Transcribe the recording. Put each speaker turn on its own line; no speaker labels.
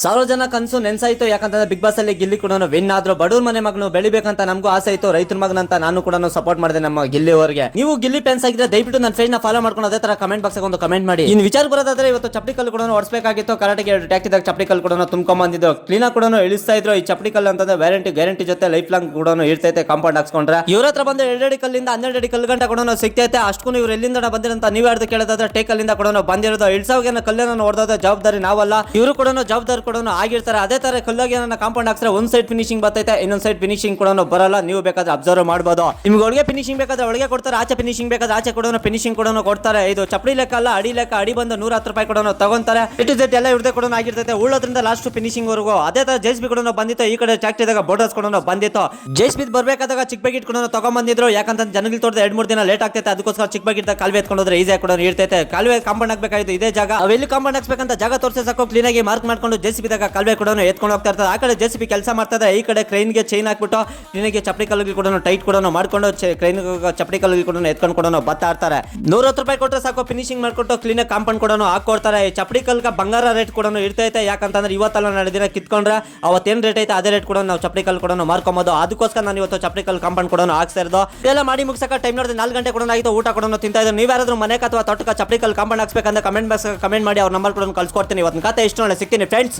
ಸಾವಿರ ಜನ ಕನಸು ನೆನ್ಸಾಯ್ತು. ಯಾಕಂತಂದ್ರೆ ಬಿಗ್ ಬಾಸ್ ಅಲ್ಲಿ ಗಿಲ್ಲಿ ಕೂಡ ವಿನ್ ಆದ್ರು. ಬಡವ್ರ ಮನೆ ಮಗನು ಬೆಳಿಬೇಕಂತ ನಮಗೂ ಆಸೆ ಇತ್ತು. ರೈತರ ಮಗನಂತ ನಾನು ಕೂಡ ಸಪೋರ್ಟ್ ಮಾಡಿದೆ ನಮ್ಮ ಗಿಲ್ಲಿ ಅವರಿಗೆ. ನೀವು ಗಿಲ್ಲಿ ಫ್ಯಾನ್ಸ್ ಆಗಿದ್ರೆ ದಯವಿಟ್ಟು ನನ್ನ ಫೇಸ್ ನ ಫಾಲೋ ಮಾಡ್ಕೊಂಡು ಅದೇ ತರ ಕಮೆಂಟ್ ಬಾಕ್ಸ್ ಒಂದು ಕಮೆಂಟ್ ಮಾಡಿ. ಇನ್ ವಿಚಾರ ಬರೋದಾದ್ರೆ ಇವತ್ತು ಚಪ್ಪಡಿ ಕಲ್ಲು ಕೂಡ ಓಡಿಸಬೇಕಾಗಿತ್ತು. ಕರಾಟೆಗೆ ಟ್ಯಾಕ್ಟಿದಾಗ ಚಪ್ಪಡಿ ಕಲ್ಲು ಕೂಡ ತುಂಬ್ಕೊಂಡ್ ಬಂದಿದ್ದು. ಕ್ಲೀನ್ ಆಗಿ ಕೂಡ ಇಳಿಸ್ತಾ ಇದ್ರು. ಈ ಚಪ್ಪಡಿ ಕಲ್ಲು ಅಂತಂದ್ರೆ ಗ್ಯಾರಂಟಿ ಜೊತೆ ಲೈಫ್ ಲಾಂಗ್ ಕೂಡ ಇರ್ತೈತೆ. ಕಾಂಪೌಂಡ್ ಹಾಕ್ಸ್ಕೊಂಡ್ರೆ ಇವ್ರ ಹತ್ರ ಬಂದು 2 ಅಡಿ ಕಲ್ಲಿಂದ 12 ಅಡಿ ಕಲ್ಲು ಗಂಟ ಕೂಡ ಸಿಗ್ತೈತೆ. ಅಷ್ಟಕ್ಕೂ ಇವ್ರು ಎಲ್ಲಿಂದ ಬಂದಿರಂತ ನೀವು ಯಾರ್ದು ಕೇಳೋದಾದ್ರೆ ಟೇಕಲ್ಲಿಂದ ಕೂಡ ಬಂದಿರೋದು. ಇಳ್ಸೋಗೆ ಕಲ್ಲನ್ನು ಹೊಡೆದ ಜವಾಬ್ದಾರಿ ನಾವಲ್ಲ, ಇವರು ಕೂಡ ಜವಾಬ್ದಾರಿ ಕೂಡ ಆಗಿರ್ತಾರೆ. ಅದೇ ತರ ಕಲ್ಲಾಗಿ ಕಾಂಪೌಂಡ್ ಹಾಕ್ತಾರೆ. ಒಂದ್ ಸೈಡ್ ಫಿನಿಶಿಂಗ್ ಬರ್ತೈತೆ, ಇನ್ನೊಂದ್ ಸೈಡ್ ಫಿನಿಶಿಂಗ್ ಕೂಡ ಬರಲ್ಲ. ನೀವು ಬೇಕಾದ್ರೆ ಅಬ್ಸರ್ವ್ ಮಾಡಬಹುದು. ನಿಮ್ಗೆ ಒಳಗೆ ಫಿನಿಶಿಂಗ್ ಬೇಕಾದ್ರೆ ಒಳಗೆ ಕೊಡ್ತಾರೆ, ಆಚೆ ಫಿನಿಶಿಂಗ್ ಬೇಕಾದ್ರೆ ಆಚೆ ಕೂಡ ಫಿನಿಶಿಂಗ್ ಕೂಡ ಕೊಡ್ತಾರೆ. ಇದು ಚಪ್ಪಡಿ ಲೆಕ್ಕ ಅಲ್ಲ, ಅಡಿ ಲೆಕ್ಕ. ಅಡಿ ಬಂದು 110 ರೂಪಾಯಿ ಕೂಡ ತಗೊಂತಾರೆ. ಇಟ್ಟು ಜೆಟ್ ಎಲ್ಲ ಇವ್ರದೇ ಕೂಡ ಆಗಿರ್ತೈತೆ. ಉಳ್ಳೋದ್ರಿಂದ ಲಾಸ್ಟ್ ಫಿನಿಶಿಂಗ್ ವರೆಗೂ. ಅದೇ ತರ ಜೆಸ್ಬಿ ಕೂಡ ಬಂದಿತ್ತು. ಈ ಕಡೆ ಚಾಕ್ಟಿದಾಗ ಬೋರ್ಡರ್ಸ್ ಕೂಡ ಬಂದಿತ್ತು. ಜೆಸ್ಬಿ ಬರ್ಬೇಕಾದಾಗ ಚಿಕ್ಕ ಬಕೆಟ್ ಕೂಡ ತಗೊಂಡ್ಬಂದಿದ್ರು. ಯಾಕಂತ ಜನಗಳು ತೋಟದ 2-3 ದಿನ ಲೇಟ್ ಆಗ್ತೈತೆ. ಅದಕ್ಕೋಸ್ಕರ ಚಿಕ್ಕ ಬಕೆಟ್ ಕಾಲುವೆ ಎತ್ಕೊಂಡ್ರೆ ಈಸಿ ಕೂಡ ಇರ್ತೈತೆ. ಕಾಲುವೆ ಕಾಂಪೌಂಡ್ ಹಾಕ್ಬೇಕಾಯ್ತು. ಇದೇ ಜಾಗ ಅವೆಲ್ಲಿ ಕಾಂಪೌಂಡ್ ಹಾಕ್ಬೇಕಂತ ಜಾಗ ತೋರಿಸಿ ಸಾಕು. ಕ್ಲೀನ್ ಆಗಿ ಮಾರ್ಕ್ ಮಾಡ್ಕೊಂಡು ಜೆಸಿಬಿದಾಗ ಕಾಲುವೆ ಕೂಡ ಎತ್ಕೊಂಡು ಹೋಗ್ತಾ ಇರ್ತದೆ. ಆ ಕಡೆ ಜೆಸಿಬಿ ಕೆಲಸ ಮಾಡ್ತದೆ. ಈ ಕಡೆ ಕ್ರೈನ್ ಗೆ ಚೈನ್ ಹಾಕ್ಬಿಟ್ಟು ಕ್ಲೀನಾಗಿ ಚಪ್ಪಡಿ ಕಲ್ಲಿಗೆ ಕೂಡ ಟೈಟ್ ಕೂಡ ಮಾಡ್ಕೊಂಡು ಕ್ರೈನ್ ಚಪ್ಪಡಿ ಕಲ್ಲಿಗೆ ಕೂಡ ಎತ್ಕೊಂಡು ಕೂಡ ಬರ್ತಾ ಇರ್ತಾರೆ. 110 ರೂಪಾಯಿ ಕೊಟ್ಟರೆ ಸಾಕು, ಫಿನಿಶಿಂಗ್ ಮಾಡ್ಕೊಟ್ಟು ಕ್ಲೀನ್ ಕಾಂಪೌಂಡ್ ಕೂಡ ಹಾಕೊಡ್ತಾರೆ. ಈ ಚಪ್ಪಡಿ ಕಲ್ಗ ಬಂಗಾರ ರೇಟ್ ಕೂಡ ಇರ್ತೈತೆ. ಯಾಕಂತಂದ್ರೆ ಇವತ್ತೆಲ್ಲ ನಾಳೆ ದಿನ ಕಿತ್ಕೊಂಡ್ರೆ ಅವತ್ತೇನ್ ರೇಟ್ ಐತೆ ಅದೇ ರೇಟ್ ಕೂಡ ನಾವು ಚಪ್ಪಡಿ ಕಲ್ ಕೂಡ ಮಾರ್ಕೊಬಹುದು. ಅದಕ್ಕೋಸ್ಕರ ನಾನು ಇವತ್ತು ಚಪ್ಪಡಿ ಕಲ್ ಕಾಂಪೌಂಡ್ ಕೂಡ ಹಾಕ್ತಾ ಇರೋದು. ಇದೆಲ್ಲ ಮಾಡಿ ಮುಗಿಸಕ ಟೈಮ್ ನೋಡಿದ್ರೆ 4 ಗಂಟೆ ಕೂಡ ಆಯಿತು. ಊಟ ಕೂಡ ತಿಂತಾ ಇದ್ರು. ನೀವು ಯಾರಾದ್ರೂ ಮನೆ ಅಥವಾ ತೋಟಕ್ಕೆ ಚಪ್ಪಡಿ ಕಲ್ ಕಾಂಪೌಂಡ್ ಹಾಕ್ಸ್ಬೇಕಂದ್ರೆ ಕಮೆಂಟ್ ಬಾಕ್ಸ್ ಕಮೆಂಟ್ ಮಾಡಿ. ಅವ್ರ ನಂಬರ್ ಕೂಡ ಕಳ್ಸಿಕೊಡ್ತೀನಿ. ಇವತ್ತಿನ ಕತೆ ಇಷ್ಟು ನಾಳೆ ಸಿಗ್ತೀನಿ ಫ್ರೆಂಡ್ಸ್.